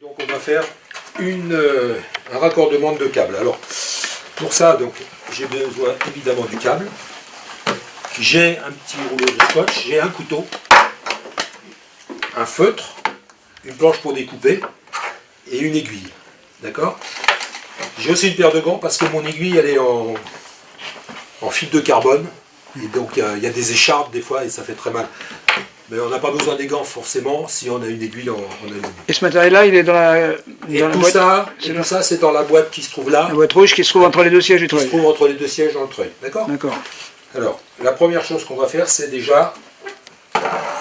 Donc on va faire un raccordement de câble. Alors pour ça, donc j'ai besoin évidemment du câble. J'ai un petit rouleau de scotch, j'ai un couteau, un feutre, une planche pour découper et une aiguille. D'accord? J'ai aussi une paire de gants parce que mon aiguille elle est en fibre de carbone. Et donc il y a des écharpes des fois et ça fait très mal. Mais on n'a pas besoin des gants forcément si on a une aiguille en aluminium. Et ce matériel-là, il est dans la boîte. Tout ça, c'est dans la boîte qui se trouve là. La boîte rouge qui se trouve entre les deux sièges du treuil. Qui se trouve entre les deux sièges dans le treuil. D'accord? D'accord. Alors, la première chose qu'on va faire, c'est déjà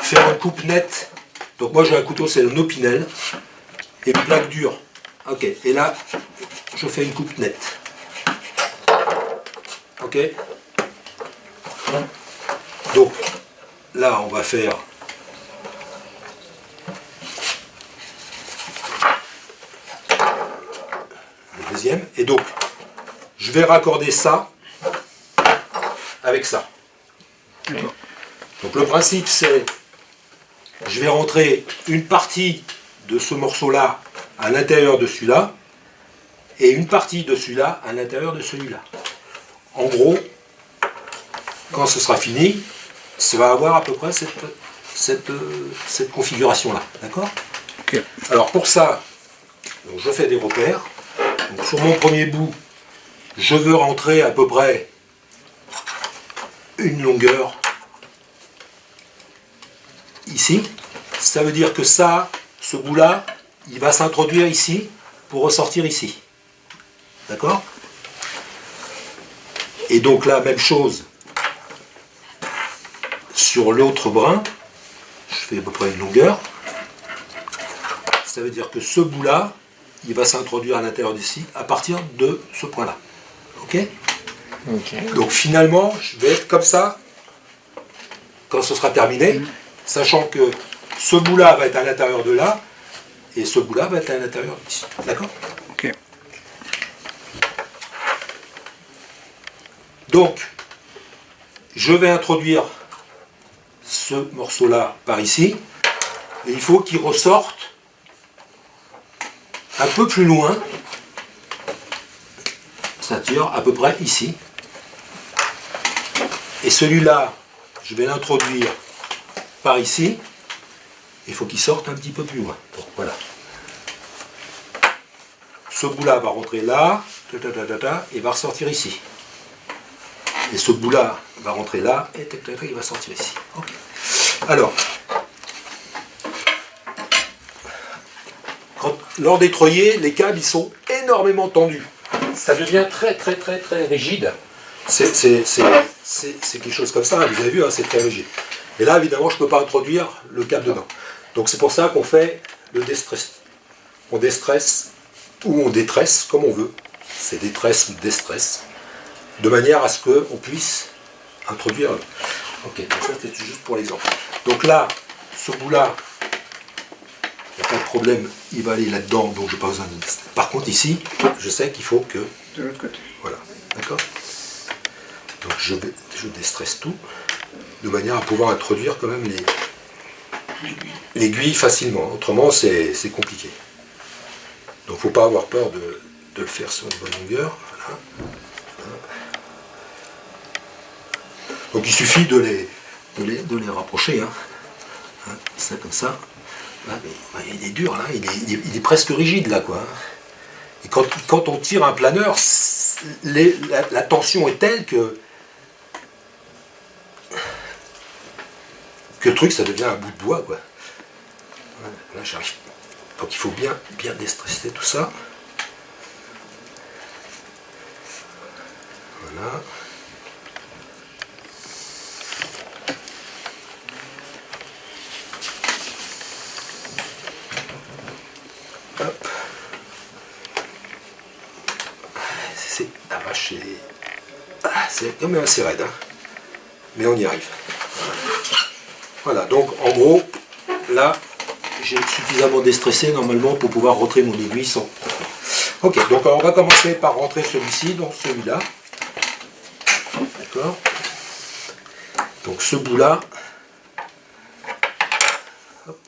faire une coupe nette. Donc moi j'ai un couteau, c'est un Opinel. Et une plaque dure. Ok. Et là, je fais une coupe nette. Ok. Donc, là, on va faire le deuxième. Et donc, je vais raccorder ça avec ça. Donc le principe c'est, je vais rentrer une partie de ce morceau-là à l'intérieur de celui-là, et une partie de celui-là à l'intérieur de celui-là. En gros, quand ce sera fini, ça va avoir à peu près cette configuration-là. D'accord? Okay. Alors pour ça, donc je fais des repères. Donc sur mon premier bout, je veux rentrer à peu près une longueur ici. Ça veut dire que ça, ce bout-là, il va s'introduire ici pour ressortir ici. D'accord? Et donc là, même chose sur l'autre brin. Je fais à peu près une longueur. Ça veut dire que ce bout-là, il va s'introduire à l'intérieur d'ici à partir de ce point-là. Ok? Okay. Donc finalement, je vais être comme ça quand ce sera terminé, sachant que ce bout-là va être à l'intérieur de là, et ce bout-là va être à l'intérieur d'ici. D'accord? Okay. Donc, je vais introduire ce morceau-là par ici, et il faut qu'il ressorte un peu plus loin, c'est-à-dire à peu près ici. Et celui-là, je vais l'introduire par ici. Il faut qu'il sorte un petit peu plus loin. Donc voilà. Ce bout-là va rentrer là, et va ressortir ici. Et ce bout-là va rentrer là, et il va sortir ici. Okay. Alors, lors des treuillés, les câbles ils sont énormément tendus. Ça devient très très très très rigide. C'est quelque chose comme ça, vous avez vu, hein, c'est très rigide. Et là, évidemment, je ne peux pas introduire le câble dedans. Donc c'est pour ça qu'on fait le destress. On destresse ou on détresse, comme on veut. C'est détresse ou destresse. De manière à ce qu'on puisse introduire. Ok, donc ça c'était juste pour l'exemple. Donc là, ce bout-là, il n'y a pas de problème, il va aller là-dedans, donc je n'ai pas besoin de... Par contre ici, je sais qu'il faut que... De l'autre côté. Voilà, d'accord? Donc je déstresse tout, de manière à pouvoir introduire quand même l'aiguille facilement. Autrement, c'est compliqué. Donc il ne faut pas avoir peur de le faire sur une bonne longueur. Voilà. Donc il suffit de les rapprocher. Hein. Ça comme ça. Ah, mais il est dur, là. Il est presque rigide là, quoi. Et quand on tire un planeur, la tension est telle que le truc, ça devient un bout de bois, quoi. Là, j'arrive. Donc il faut bien déstresser tout ça. Voilà. Hop. La vache, c'est quand même assez raide, hein. Mais on y arrive. Voilà, donc en gros, là, j'ai suffisamment déstressé normalement pour pouvoir rentrer mon aiguille sans. Ok, donc on va commencer par rentrer celui-ci, donc celui-là. D'accord? Donc ce bout-là. Hop.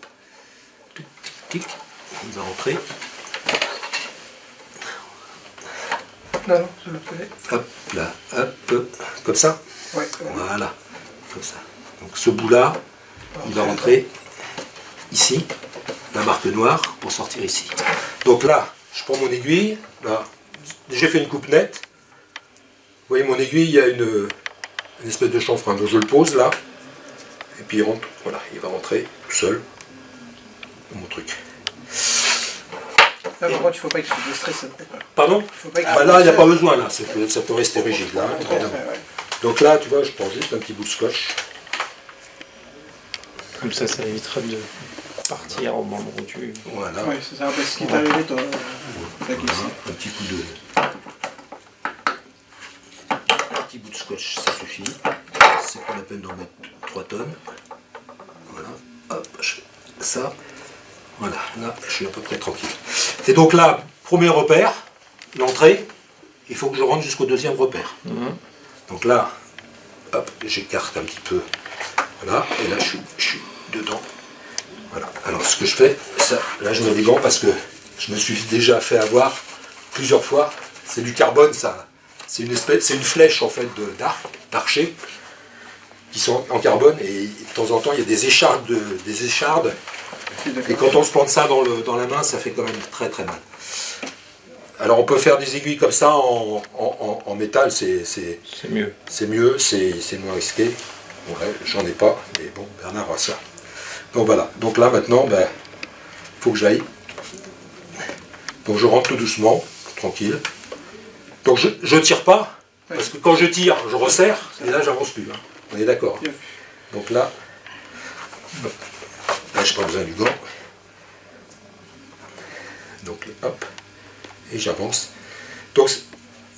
Tic, tic. il va rentrer. Non, non, je le connais. Hop là, hop, comme ça. Ouais. Voilà, comme ça. Donc ce bout-là, il va rentrer ici, la marque noire, pour sortir ici. Donc là, je prends mon aiguille, là, j'ai fait une coupe nette. Vous voyez mon aiguille, il y a une espèce de chanfrein, donc je le pose là, et puis il rentre, voilà, il va rentrer tout seul dans mon truc. Là, par contre, il ne faut pas qu'il se déstresse. Pardon? Faut pas qu'il Bah se là, il n'y a déstresse. pas besoin, là, ça peut rester rigide, là, évidemment. Ouais. Donc là, tu vois, je prends juste un petit bout de scotch. Comme ça évitera de partir au moment où tu... Voilà. Ouais, c'est ça, parce qu'il t'est arrivé, toi. Voilà, un petit coup de... Un petit bout de scotch, ça suffit. C'est pas la peine d'en mettre 3 tonnes. Voilà. Hop, je fais ça. Voilà, là, je suis à peu près tranquille. Et donc là, premier repère, l'entrée, il faut que je rentre jusqu'au deuxième repère. Donc là, hop, j'écarte un petit peu. Voilà, et là, je suis dedans. Voilà. Alors, ce que je fais, ça, là, je mets des gants parce que je me suis déjà fait avoir plusieurs fois. C'est du carbone, ça. C'est une flèche, en fait, d'archer, qui sont en carbone, et de temps en temps, il y a des échardes. Et quand on se plante ça dans la main, ça fait quand même très très mal. Alors, on peut faire des aiguilles comme ça en métal, c'est mieux. C'est mieux, c'est moins risqué. Ouais, j'en ai pas, mais bon, Bernard a ça. Donc voilà, donc là maintenant, ben, faut que j'aille. Donc je rentre tout doucement, tranquille. Donc je tire pas, parce que quand je tire, je resserre, et là j'avance plus. Hein. On est d'accord. Donc là, je n'ai pas besoin du gant. Donc hop, et j'avance. Donc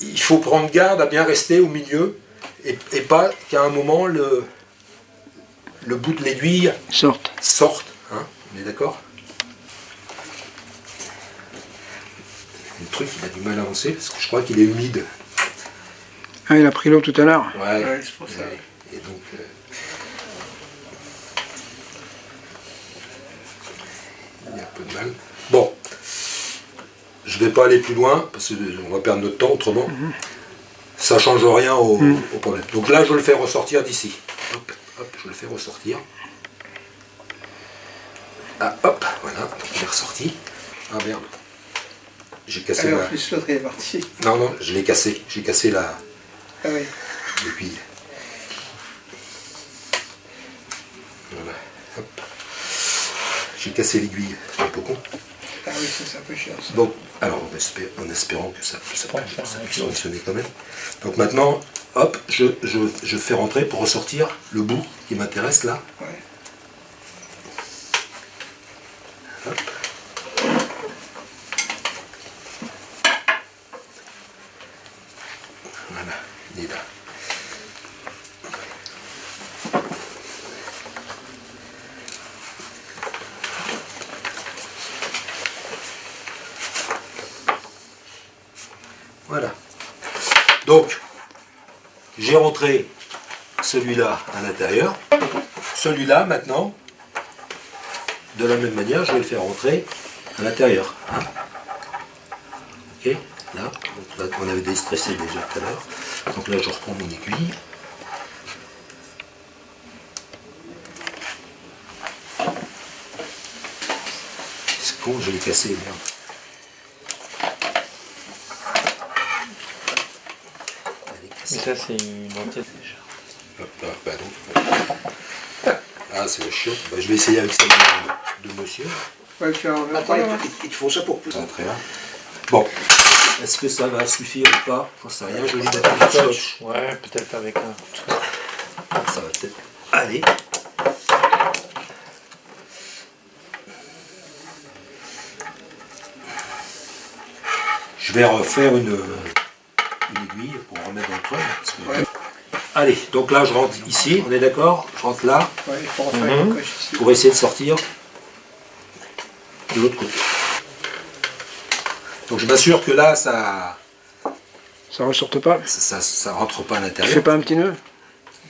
il faut prendre garde à bien rester au milieu, et pas qu'à un moment le bout de l'aiguille sorte. Hein, on est d'accord? Le truc, il a du mal à avancer parce que je crois qu'il est humide. Ah, il a pris l'eau tout à l'heure. Ouais, c'est pour ça. Et donc, il y a un peu de mal. Bon, je vais pas aller plus loin parce qu'on va perdre notre temps autrement. Ça change rien au problème. Donc là, je le fais ressortir d'ici. Hop, hop, je le fais ressortir. Ah, hop, voilà, donc il est ressorti. Ah merde. J'ai cassé En plus, l'autre est parti. Non, non, je l'ai cassé. J'ai cassé la... Ah oui. l'aiguille. Voilà, hop. J'ai cassé l'aiguille. C'est un peu con. Ah oui, c'est un peu cher. Ça. Bon, alors en espérant que ça puisse fonctionner quand même. Donc maintenant, hop, je fais rentrer pour ressortir le bout qui m'intéresse là. Ouais. Hop. Voilà, il est là. Voilà. Donc, j'ai rentré celui-là à l'intérieur. Celui-là, maintenant, de la même manière, je vais le faire rentrer à l'intérieur. Hein. Ok, là, donc là, on avait déstressé déjà tout à l'heure. Donc là, je reprends mon aiguille. C'est con, je l'ai cassé, merde. Mais ça, c'est une entière déjà. Hop, là, pardon. Ah, c'est la chiotte. Bah, je vais essayer avec celle de monsieur. Ouais, tu as Ils font ça pour pousser. Très bien. Bon, est-ce que ça va suffire ou pas? J'en sais rien, je vais mettre un scotch. Ouais, peut-être avec un couteau. Ça va peut-être aller. Je vais refaire une aiguille pour remettre dans le creux. Parce que... Ouais. Allez, donc là je rentre ici, on est d'accord? Je rentre là Ouais, il faut rentrer avec le coche ici. pour essayer de sortir de l'autre côté. Donc je m'assure que là ça ressorte pas. rentre pas à Tu l'intérieur. fais pas un petit nœud?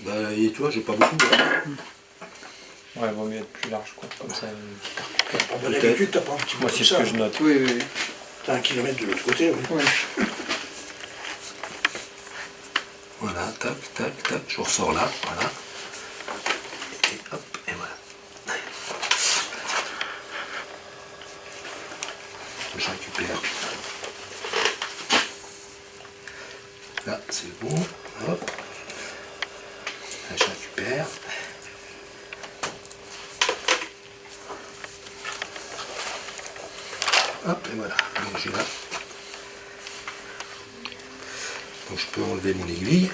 Bah, et tu vois, j'ai pas beaucoup. Hein. Ouais, vaut mieux être plus large, quoi. Comme ça, En d'habitude, t'as pas un petit peu moi, comme c'est ce ça. que je note. Oui, oui. T'as 1 kilomètre de l'autre côté, oui. Oui. Voilà, tac, tac, tac, je ressors là, voilà. Et hop, et voilà. Je récupère. Là, c'est bon. Hop. Là, je récupère. Hop, et voilà. Donc j'ai là. Donc je peux enlever mon aiguille.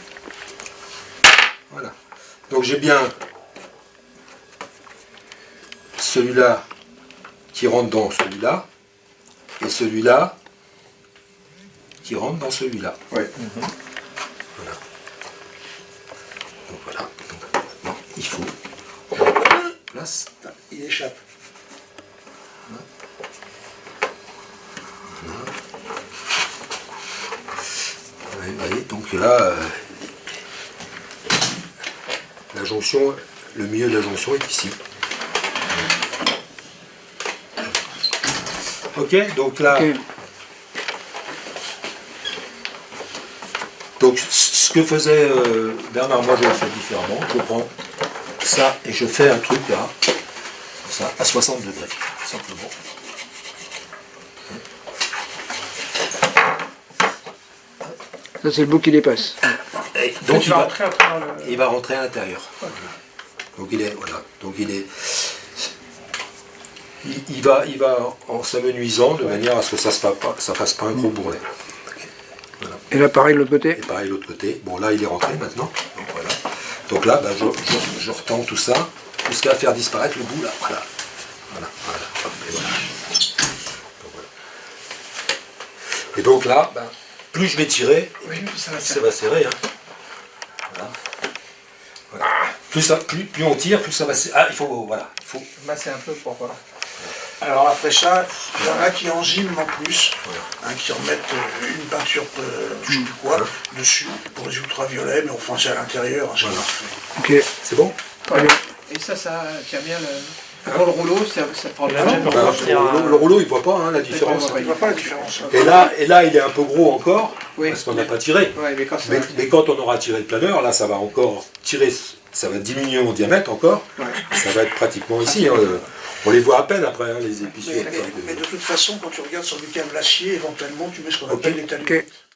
Voilà. Donc j'ai bien celui-là qui rentre dans celui-là et celui-là qui rentre dans celui-là. Ouais. Voilà. Donc voilà. Donc, maintenant, il faut place. Il échappe. Ouais, vous voyez, donc là, la jonction, le milieu de la jonction est ici. Ok, donc là, Ok. donc ce que faisait Bernard, moi je le fais différemment. Je prends ça et je fais un truc là, comme ça, à 60 degrés, simplement. Ça, c'est le bout qui dépasse. Et donc tu vas rentrer à travers le... il va rentrer à l'intérieur. Donc il est, voilà, donc il est, il va en s'amenuisant de manière à ce que ça ne fasse pas un gros bourrelet. Et là, pareil, de l'autre côté. Et pareil de l'autre côté. Bon là il est rentré maintenant. Donc voilà. Donc là, ben, je retends tout ça jusqu'à faire disparaître le bout là. Voilà. Voilà. Voilà. Hop, et voilà. Donc, voilà. Et donc là, ben, plus je vais tirer, Oui, ça va ça va serrer. Hein. Voilà. Voilà. Plus on tire, plus ça va serrer. Ah, il faut, voilà, il faut. masser un peu pour voir. Alors après ça, il y en a qui enzyment en plus, hein, qui remettent une peinture, je sais plus quoi, dessus, pour les ultraviolets, mais enfin c'est à l'intérieur, hein, c'est Voilà. parfait. Ok. C'est bon? Très bien. Et ça tient bien le... Dans le rouleau, ça prend bien. Là, Ben, le rouleau, il voit pas hein, la différence. On ne voit pas la différence. Hein. Et là, il est un peu gros encore, Oui. parce qu'on n'a pas tiré. Ouais, mais quand ça... Mais quand on aura tiré le planeur, là, ça va encore tirer, ça va diminuer en diamètre encore. Ouais. Ça va être pratiquement ici. Hein. On les voit à peine après, hein, les épissures. Mais de toute façon, quand tu regardes sur du câble acier, éventuellement, tu mets ce qu'on appelle les talus. Ok.